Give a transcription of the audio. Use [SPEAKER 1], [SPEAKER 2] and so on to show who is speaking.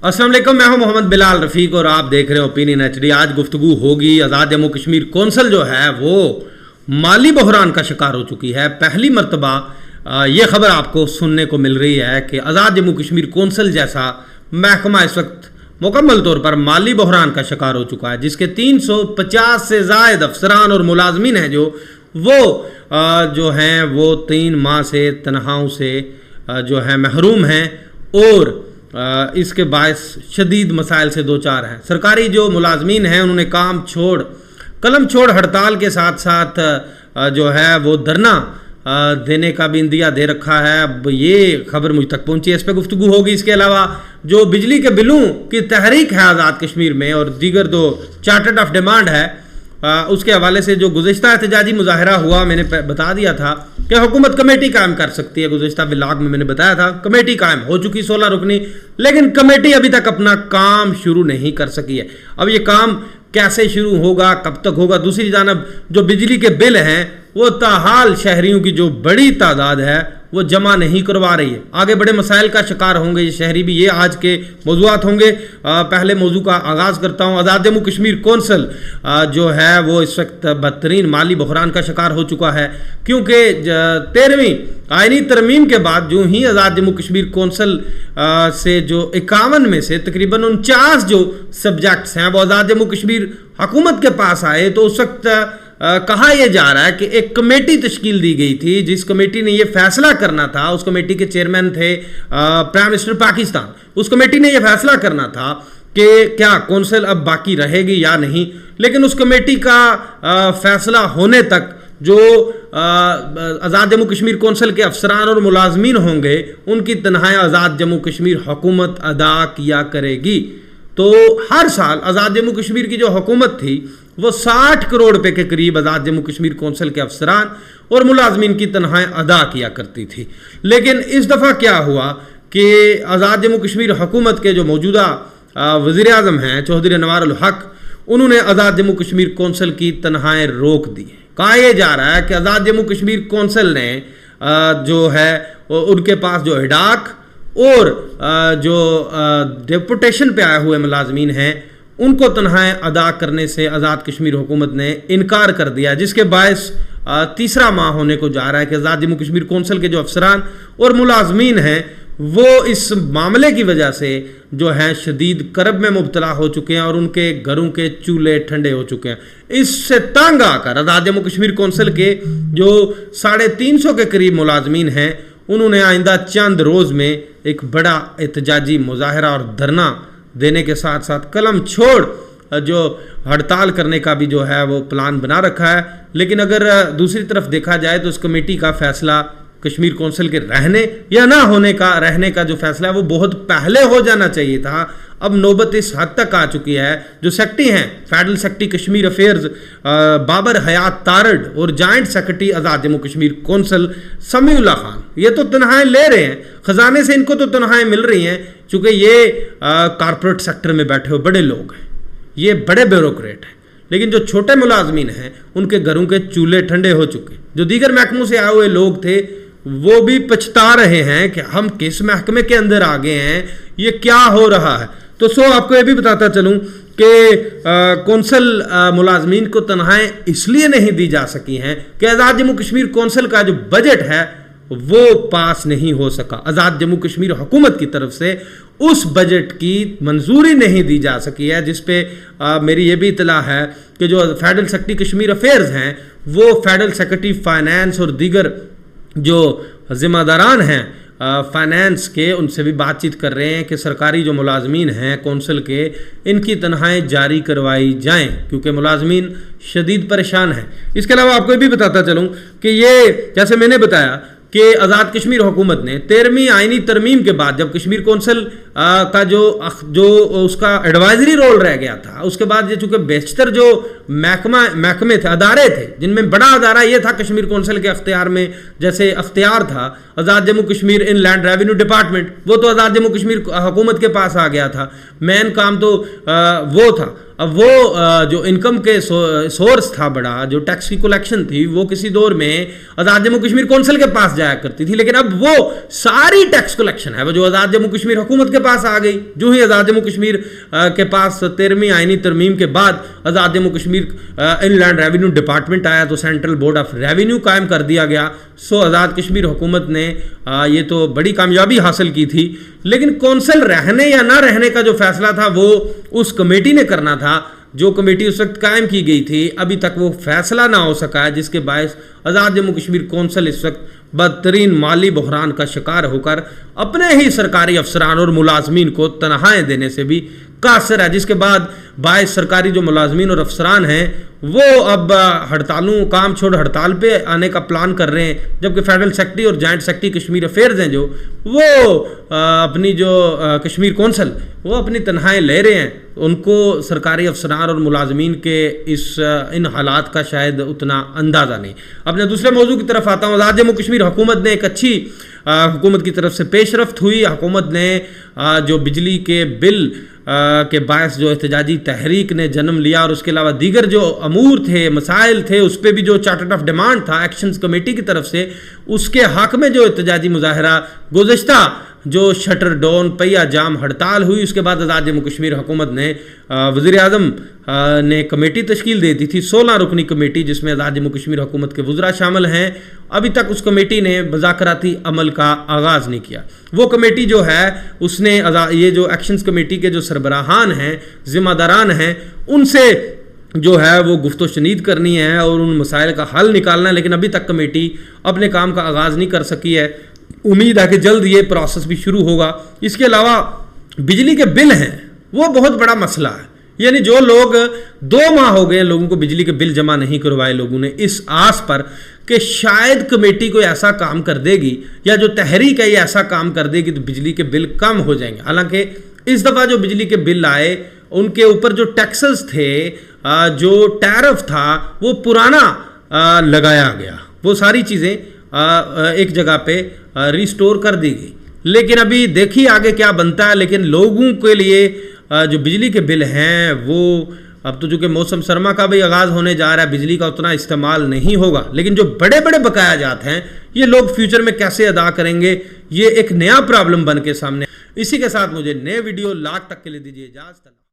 [SPEAKER 1] अस्सलाम वालेकुम, मैं हूं मोहम्मद बिलाल रफ़ीक और आप देख रहे हो ओपिनियन HD। आज गुफ्तगू होगी आज़ाद जम्मू कश्मीर कौंसिल जो है वो माली बहरान का शिकार हो चुकी है। पहली मरतबा ये खबर आपको सुनने को मिल रही है कि आज़ाद जम्मू कश्मीर कौंसिल जैसा महकमा इस वक्त मुकम्मल तौर पर माली बहरान का शिकार हो चुका है, जिसके 350 से ज़ायद अफसरान और मुलाजमीन हैं जो हैं वो 3 माह से तनख्वाहों से जो है महरूम हैं और इसके बायस शदीद मसाइल से दो चार हैं। सरकारी जो मुलाजमीन हैं उन्होंने कलम छोड़ हड़ताल के साथ साथ जो है वो धरना देने का भी इंदिया दे रखा है। अब ये खबर मुझ तक पहुंची है, इस पर गुफ्तगू होगी। इसके अलावा जो बिजली के बिलों की तहरीक है आज़ाद कश्मीर में और दीगर जो चार्टर्ड ऑफ डिमांड है उसके हवाले से जो गुज़िश्ता एहतजाजी मुजाहरा हुआ, मैंने बता दिया था कि हुकूमत कमेटी कायम कर सकती है। गुज़िश्ता ब्लॉग में मैंने बताया था कमेटी कायम हो चुकी 16 रुकनी, लेकिन कमेटी अभी तक अपना काम शुरू नहीं कर सकी है। अब ये काम कैसे शुरू होगा, कब तक होगा? दूसरी जानब जो बिजली के बिल हैं वो ताहाल शहरियों की जो बड़ी तादाद है वो जमा नहीं करवा रही है। आगे बड़े मसाइल का शिकार होंगे ये शहरी भी, ये आज के मौजूआत होंगे। पहले मौजू का आगाज़ करता हूँ। आज़ाद जम्मू कश्मीर कौंसिल जो है वो इस वक्त बदतरीन माली बहरान का शिकार हो चुका है, क्योंकि 13वीं आइनी तरमीम के बाद जो ही आज़ाद जम्मू कश्मीर कौंसिल से जो 51 में से तकरीबन 49 जो सब्जेक्ट्स हैं वो आज़ाद जम्मू कश्मीर हुकूमत के पास आए, तो उस वक्त कहा यह जा रहा है कि एक कमेटी तश्कील दी गई थी जिस कमेटी ने यह फैसला करना था। उस कमेटी के चेयरमैन थे प्राइम मिनिस्टर पाकिस्तान। उस कमेटी ने यह फैसला करना था कि क्या कौंसिल अब बाकी रहेगी या नहीं, लेकिन उस कमेटी का फैसला होने तक जो आज़ाद जम्मू कश्मीर कौंसिल के अफसरान और मुलाजमीन होंगे उनकी तनख्वाहें आज़ाद जम्मू कश्मीर हुकूमत अदा किया करेगी। तो हर साल आज़ाद जम्मू कश्मीर की जो हुकूमत थी वो 60 करोड़ रुपए के करीब आज़ाद जम्मू कश्मीर कौंसिल के अफसरान और मुलाजमीन की तनख्वाहें अदा किया करती थी। लेकिन इस दफ़ा क्या हुआ कि आज़ाद जम्मू कश्मीर हुकूमत के जो मौजूदा वज़ीर आज़म हैं चौधरी अनवार उल हक, उन्होंने आज़ाद जम्मू कश्मीर कौंसिल की तनख्वाहें रोक दी। कहा यह जा रहा है कि आज़ाद जम्मू कश्मीर कौंसिल ने जो है उनके पास जो हिडाक और जो डेपुटेशन पे आए हुए मुलाजमीन हैं उनको तनख्वाहें अदा करने से आज़ाद कश्मीर हुकूमत ने इनकार कर दिया, जिसके बायस तीसरा माह होने को जा रहा है कि आज़ाद जम्मू कश्मीर कौंसिल के जो अफसरान और मुलाजमीन हैं वो इस मामले की वजह से जो है शदीद करब में मुब्तला हो चुके हैं और उनके घरों के चूल्हे ठंडे हो चुके हैं। इससे तंग आकर आज़ाद जम्मू कश्मीर कौंसिल के जो 350 के करीब मुलाजमीन हैं उन्होंने आइंदा चंद रोज़ में एक बड़ा एहतजाजी मुजाहरा और धरना देने के साथ साथ कलम छोड़ जो हड़ताल करने का भी जो है वो प्लान बना रखा है। लेकिन अगर दूसरी तरफ देखा जाए तो इस कमेटी का फैसला कश्मीर कौंसिल के रहने या ना होने का रहने का जो फैसला है वो बहुत पहले हो जाना चाहिए था। अब नौबत इस हद तक आ चुकी है, जो सेक्रेटरी हैं federal secretary Kashmir affairs Babar Hayat Tarar और joint secretary Azad Jammu Kashmir council Samiullah Khan, ये तो तनख्वाहें ले रहे हैं, ख़जाने से इनको तो तनख्वाहें मिल रही हैं, चूँकि ये कॉरपोरेट सेक्टर में बैठे हुए बड़े लोग हैं, ये बड़े ब्यूरोक्रेट हैं। लेकिन जो छोटे मुलाजमीन हैं उनके घरों के चूल्हे ठंडे हो चुके। जो दीगर महकमों से आए हुए लोग थे वो भी पछता रहे हैं कि हम किस महकमे के अंदर आ गए हैं, ये क्या हो रहा है। तो आपको ये भी बताता चलूँ कि कौंसिल मुलाजमीन को तनख्वाहें इसलिए नहीं दी जा सकी हैं कि आज़ाद जम्मू कश्मीर कौंसिल का जो बजट है वो पास नहीं हो सका। आज़ाद जम्मू कश्मीर हुकूमत की तरफ से उस बजट की मंजूरी नहीं दी जा सकी है, जिस पे मेरी ये भी इतला है कि जो फेडरल सेक्रेटरी कश्मीर अफेयर्स हैं वो फेडरल सेक्रेटरी फाइनेंस और दीगर जो ज़िम्मेदारान हैं फाइनेंस के उनसे भी बातचीत कर रहे हैं कि सरकारी जो मुलाजमीन हैं कौंसिल के इनकी तनख्वाहें जारी करवाई जाएं, क्योंकि मुलाजमीन शदीद परेशान हैं। इसके अलावा आपको ये भी बताता चलूँ कि ये जैसे मैंने बताया कि आज़ाद कश्मीर हुकूमत ने 13वीं आइनी तरमीम के बाद जब कश्मीर कौंसिल का जो उसका एडवाइजरी रोल रह गया था, उसके बाद ये चूँकि बेशतर जो महकमे थे, अदारे थे, जिनमें बड़ा अदारा ये था कश्मीर कौंसिल के अख्तियार में, जैसे अख्तियार था Azad Jammu Kashmir inland revenue department, वो तो आज़ाद जम्मू कश्मीर हुकूमत के पास आ गया था। मेन काम तो वो था। اب وہ جو انکم کے سورس تھا بڑا، جو ٹیکس کی کلیکشن تھی، وہ کسی دور میں آزاد جموں کشمیر کونسل کے پاس جایا کرتی تھی، لیکن اب وہ ساری ٹیکس کلیکشن ہے وہ جو آزاد جموں کشمیر حکومت کے پاس آ گئی۔ جو ہی آزاد جموں کشمیر کے پاس 13ویں آئینی ترمیم کے بعد آزاد جموں کشمیر ان لینڈ ریونیو ڈپارٹمنٹ آیا تو سینٹرل بورڈ آف ریونیو قائم کر دیا گیا۔ سو آزاد کشمیر حکومت نے یہ تو بڑی کامیابی حاصل کی تھی، لیکن کونسل رہنے یا نہ رہنے کا جو فیصلہ تھا وہ اس کمیٹی نے کرنا تھا، جو کمیٹی اس وقت قائم کی گئی تھی۔ ابھی تک وہ فیصلہ نہ ہو سکا ہے، جس کے باعث آزاد جموں کشمیر کونسل اس وقت بدترین مالی بحران کا شکار ہو کر اپنے ہی سرکاری افسران اور ملازمین کو تنخواہیں دینے سے بھی قاصر ہے، جس کے بعد باعث سرکاری جو ملازمین اور افسران ہیں وہ اب ہڑتالوں کام چھوڑ ہڑتال پہ آنے کا پلان کر رہے ہیں، جبکہ فیڈرل سیکرٹری اور جوائنٹ سیکرٹری کشمیر افیئرز ہیں جو وہ اپنی جو کشمیر کونسل وہ اپنی تنخواہیں لے رہے ہیں۔ ان کو سرکاری افسران اور ملازمین کے ان حالات کا شاید اتنا اندازہ نہیں۔ اپنے دوسرے موضوع کی طرف آتا ہوں۔ آزاد جموں کشمیر حکومت نے ایک اچھی حکومت کی طرف سے پیش رفت ہوئی۔ حکومت نے جو بجلی کے بل کے باعث جو احتجاجی تحریک نے جنم لیا اور اس کے علاوہ دیگر جو امور تھے، مسائل تھے، اس پہ بھی جو چارٹر آف ڈیمانڈ تھا ایکشنز کمیٹی کی طرف سے، اس کے حق میں جو احتجاجی مظاہرہ گزشتہ جو شٹر ڈاؤن پہیہ جام ہڑتال ہوئی، اس کے بعد آزاد جموں کشمیر حکومت نے وزیر اعظم نے کمیٹی تشکیل دے دی تھی، 16 رکنی کمیٹی، جس میں آزاد جموں کشمیر حکومت کے وزراء شامل ہیں۔ ابھی تک اس کمیٹی نے مذاکراتی عمل کا آغاز نہیں کیا۔ وہ کمیٹی جو ہے اس نے یہ جو ایکشنز کمیٹی کے جو سربراہان ہیں، ذمہ داران ہیں، ان سے جو ہے وہ گفت و شنید کرنی ہے اور ان مسائل کا حل نکالنا ہے، لیکن ابھی تک کمیٹی اپنے کام کا آغاز نہیں کر سکی ہے۔ امید ہے کہ جلد یہ پروسیس بھی شروع ہوگا۔ اس کے علاوہ بجلی کے بل ہیں، وہ بہت بڑا مسئلہ ہے۔ یعنی جو لوگ 2 ماہ ہو گئے لوگوں کو بجلی کے بل جمع نہیں کروائے، لوگوں نے اس آس پر کہ شاید کمیٹی کوئی ایسا کام کر دے گی یا جو تحریک ہے یہ ایسا کام کر دے گی تو بجلی کے بل کم ہو جائیں گے۔ حالانکہ اس دفعہ جو بجلی کے بل آئے ان کے اوپر جو ٹیکسز تھے، جو ٹیرف تھا، وہ پرانا لگایا گیا، وہ ساری چیزیں ایک جگہ پہ ریسٹور کر دی گئی۔ لیکن ابھی دیکھیے آگے کیا بنتا ہے۔ لیکن لوگوں کے لیے جو بجلی کے بل ہیں وہ اب تو چونکہ موسم سرما کا بھی آغاز ہونے جا رہا ہے، بجلی کا اتنا استعمال نہیں ہوگا، لیکن جو بڑے بڑے بقایا جات ہیں یہ لوگ فیوچر میں کیسے ادا کریں گے، یہ ایک نیا پرابلم بن کے سامنے۔ اسی کے ساتھ مجھے نئے ویڈیو لاکھ تک کے لیے دیجیے اجازت۔